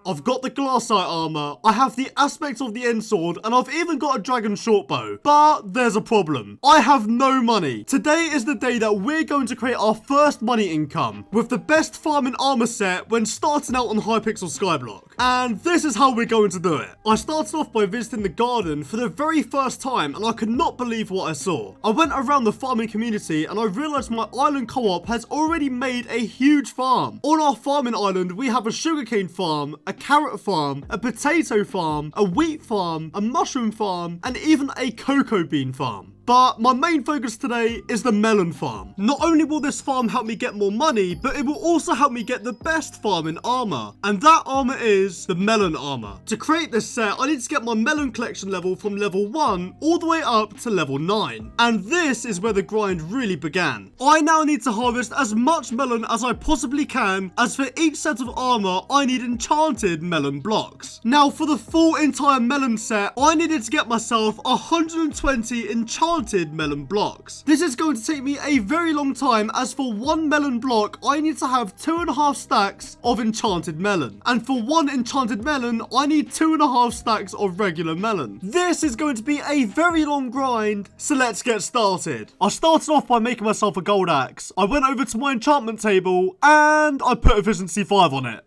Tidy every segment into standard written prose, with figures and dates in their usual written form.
I've got the glassite armor, I have the aspect of the end sword, and I've even got a dragon shortbow. But there's a problem. I have no money. Today is the day that we're going to create our first money income with the best farming armor set when starting out on Hypixel Skyblock. And this is how we're going to do it. I started off by visiting the garden for the very first time, and I could not believe what I saw. I went around the farming community and I realized my island co-op has already made a huge farm. On our farming island, we have a sugarcane farm, a carrot farm, a potato farm, a wheat farm, a mushroom farm, and even a cocoa bean farm. But my main focus today is the melon farm. Not only will this farm help me get more money, but it will also help me get the best farming armor. And that armor is the Melon Armour. To create this set, I need to get my melon collection level from level 1 all the way up to level 9. And this is where the grind really began. I now need to harvest as much melon as I possibly can, as for each set of armor, I need enchanted melon blocks. Now for the full entire melon set, I needed to get myself 120 enchanted melon blocks. This is going to take me a very long time, as for one melon block I need to have 2.5 stacks of enchanted melon, and for one enchanted melon I need 2.5 stacks of regular melon. This is going to be a very long grind, so let's get started. I started off by making myself a gold axe. I went over to my enchantment table and I put efficiency 5 on it.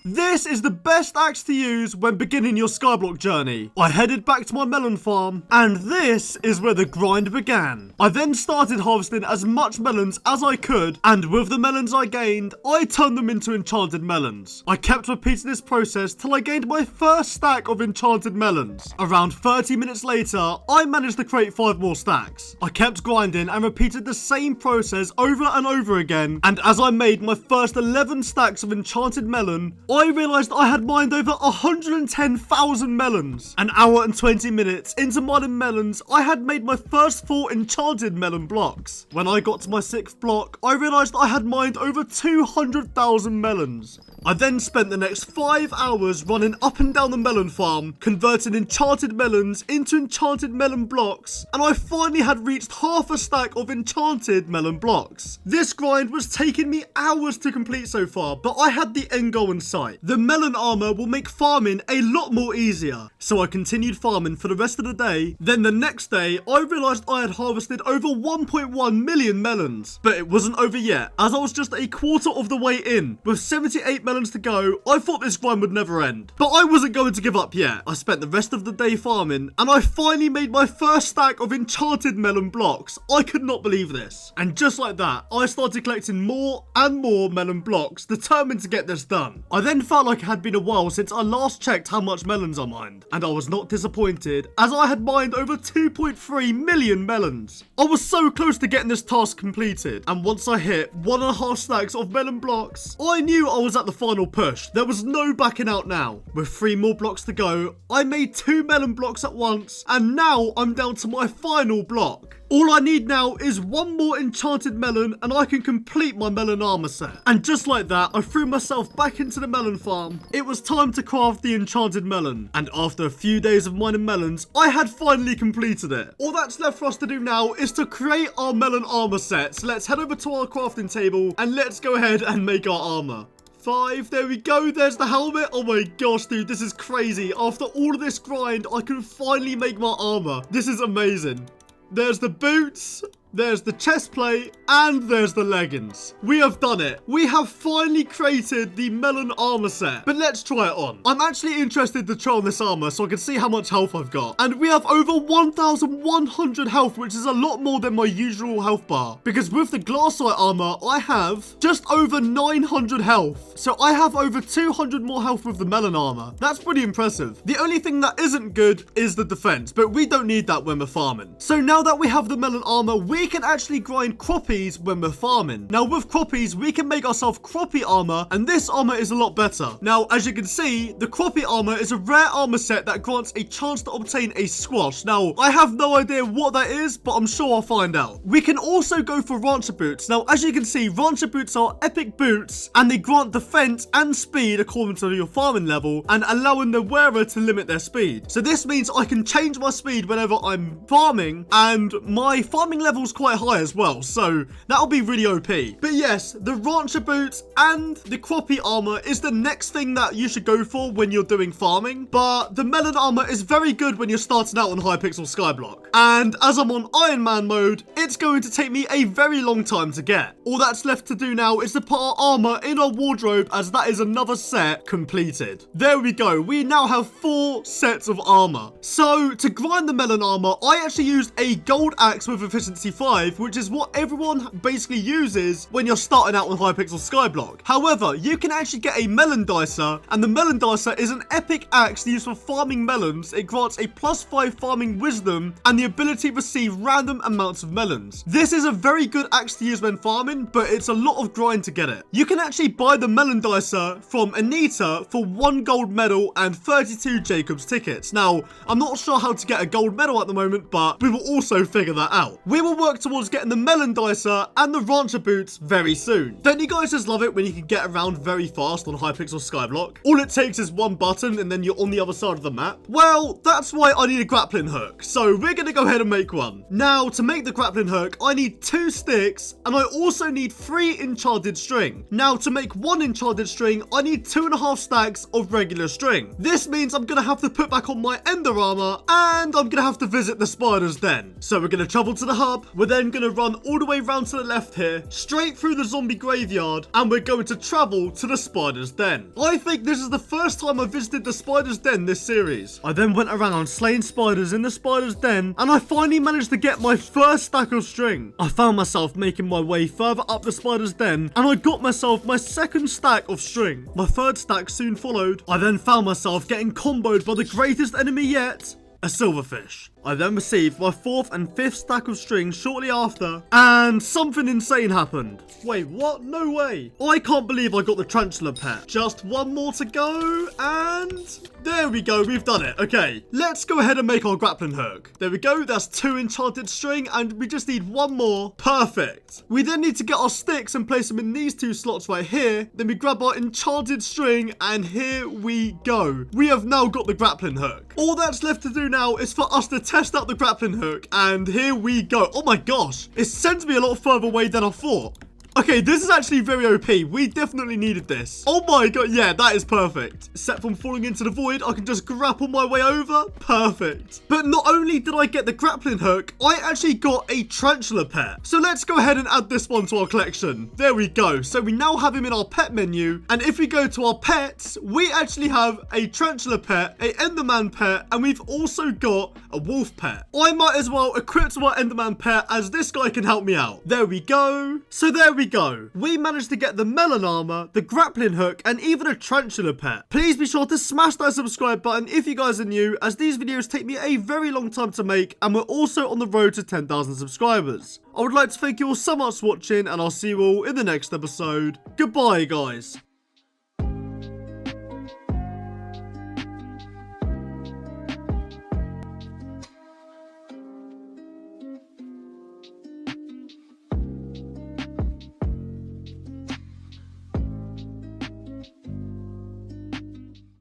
This is the best axe to use when beginning your Skyblock journey. I headed back to my melon farm, and this is where the grind began. I then started harvesting as much melons as I could, and with the melons I gained, I turned them into enchanted melons. I kept repeating this process till I gained my first stack of enchanted melons. Around 30 minutes later, I managed to create 5 more stacks. I kept grinding and repeated the same process over and over again, and as I made my first 11 stacks of enchanted melon, I realized I had mined over 110,000 melons. An hour and 20 minutes into mining melons, I had made my first 4 enchanted melon blocks. When I got to my 6th block, I realized I had mined over 200,000 melons. I then spent the next 5 hours running up and down the melon farm, converting enchanted melons into enchanted melon blocks, and I finally had reached half a stack of enchanted melon blocks. This grind was taking me hours to complete so far, but I had the end goal in sight. The melon armor will make farming a lot more easier. So I continued farming for the rest of the day. Then the next day, I realized I had harvested over 1.1 million melons. But it wasn't over yet, as I was just a quarter of the way in. With 78 melons to go, I thought this grind would never end. But I wasn't going to give up yet. I spent the rest of the day farming, and I finally made my first stack of enchanted melon blocks. I could not believe this. And just like that, I started collecting more and more melon blocks, determined to get this done. I then felt like it had been a while since I last checked how much melons I mined, and I was not disappointed, as I had mined over 2.3 million melons. I was so close to getting this task completed, and once I hit 1.5 stacks of melon blocks, I knew I was at the final push. There was no backing out now. With 3 more blocks to go, I made 2 melon blocks at once, and now I'm down to my final block. All I need now is 1 more enchanted melon and I can complete my melon armor set. And just like that, I threw myself back into the melon farm. It was time to craft the enchanted melon. And after a few days of mining melons, I had finally completed it. All that's left for us to do now is to create our melon armor set. So let's head over to our crafting table and let's go ahead and make our armor. 5, there we go, there's the helmet. Oh my gosh, dude, this is crazy. After all of this grind, I can finally make my armor. This is amazing. There's the boots, there's the chest plate, and there's the leggings. We have done it. We have finally created the melon armor set. But let's try it on. I'm actually interested to try on this armor so I can see how much health I've got. And we have over 1,100 health, which is a lot more than my usual health bar. Because with the glassite armor, I have just over 900 health. So I have over 200 more health with the melon armor. That's pretty impressive. The only thing that isn't good is the defense, but we don't need that when we're farming. So now that we have the melon armor, we can actually grind croppies when we're farming. Now with croppies, we can make ourselves croppy armor, and this armor is a lot better. Now, as you can see, the croppy armor is a rare armor set that grants a chance to obtain a squash. Now, I have no idea what that is, but I'm sure I'll find out. We can also go for rancher boots. Now, as you can see, rancher boots are epic boots, and they grant defense and speed according to your farming level, and allowing the wearer to limit their speed. So this means I can change my speed whenever I'm farming, and my farming levels levels quite high as well, so that'll be really OP. But yes, the Rancher boots and the Croppy armor is the next thing that you should go for when you're doing farming. But the Melon armor is very good when you're starting out on Hypixel Skyblock. And as I'm on Iron Man mode, it's going to take me a very long time to get. All that's left to do now is to put our armor in our wardrobe, as that is another set completed. There we go. We now have 4 sets of armor. So to grind the Melon armor, I actually used a gold axe with efficiency 5, which is what everyone basically uses when you're starting out on Hypixel Skyblock. However, you can actually get a melon dicer, and the melon dicer is an epic axe used for farming melons. It grants a +5 farming wisdom and the ability to receive random amounts of melons. This is a very good axe to use when farming, but it's a lot of grind to get it. You can actually buy the melon dicer from Anita for 1 gold medal and 32 Jacob's tickets. Now, I'm not sure how to get a gold medal at the moment, but we will also figure that out. We will work towards getting the melon dicer and the rancher boots very soon. Don't you guys just love it when you can get around very fast on Hypixel Skyblock? All it takes is one button and then you're on the other side of the map. Well, that's why I need a grappling hook. So we're going to go ahead and make one. Now, to make the grappling hook, I need 2 sticks and I also need 3 enchanted string. Now, to make 1 enchanted string, I need 2.5 stacks of regular string. This means I'm going to have to put back on my ender armor and I'm going to have to visit the spiders den. So we're going to travel to the hub. We're then going to run all the way round to the left here, straight through the zombie graveyard, and we're going to travel to the spiders den. I think this is the first time I visited the spiders den this series. I then went around slaying spiders in the spiders den, and I finally managed to get my first stack of string. I found myself making my way further up the spiders den, and I got myself my 2nd stack of string. My 3rd stack soon followed. I then found myself getting comboed by the greatest enemy yet, a silverfish. I then received my 4th and 5th stack of string shortly after, and something insane happened. Wait, what? No way. I can't believe I got the tarantula pet. Just 1 more to go, and there we go, we've done it. Okay, let's go ahead and make our grappling hook. There we go, that's 2 enchanted string, and we just need 1 more. Perfect. We then need to get our sticks and place them in these 2 slots right here. Then we grab our enchanted string, and here we go. We have now got the grappling hook. All that's left to do now is for us to test out the grappling hook, and here we go. Oh my gosh, it sends me a lot further away than I thought. Okay, this is actually very OP. We definitely needed this. Oh my god, yeah, that is perfect. Except from falling into the void, I can just grapple my way over. Perfect. But not only did I get the grappling hook, I actually got a tarantula pet. So let's go ahead and add this one to our collection. There we go. So we now have him in our pet menu. And if we go to our pets, we actually have a tarantula pet, a enderman pet, and we've also got a wolf pet. I might as well equip to our enderman pet, as this guy can help me out. There we go. So there we go. We managed to get the melon armor, the grappling hook, and even a tarantula pet. Please be sure to smash that subscribe button if you guys are new, as these videos take me a very long time to make, and we're also on the road to 10,000 subscribers. I would like to thank you all so much for watching, and I'll see you all in the next episode. Goodbye, guys.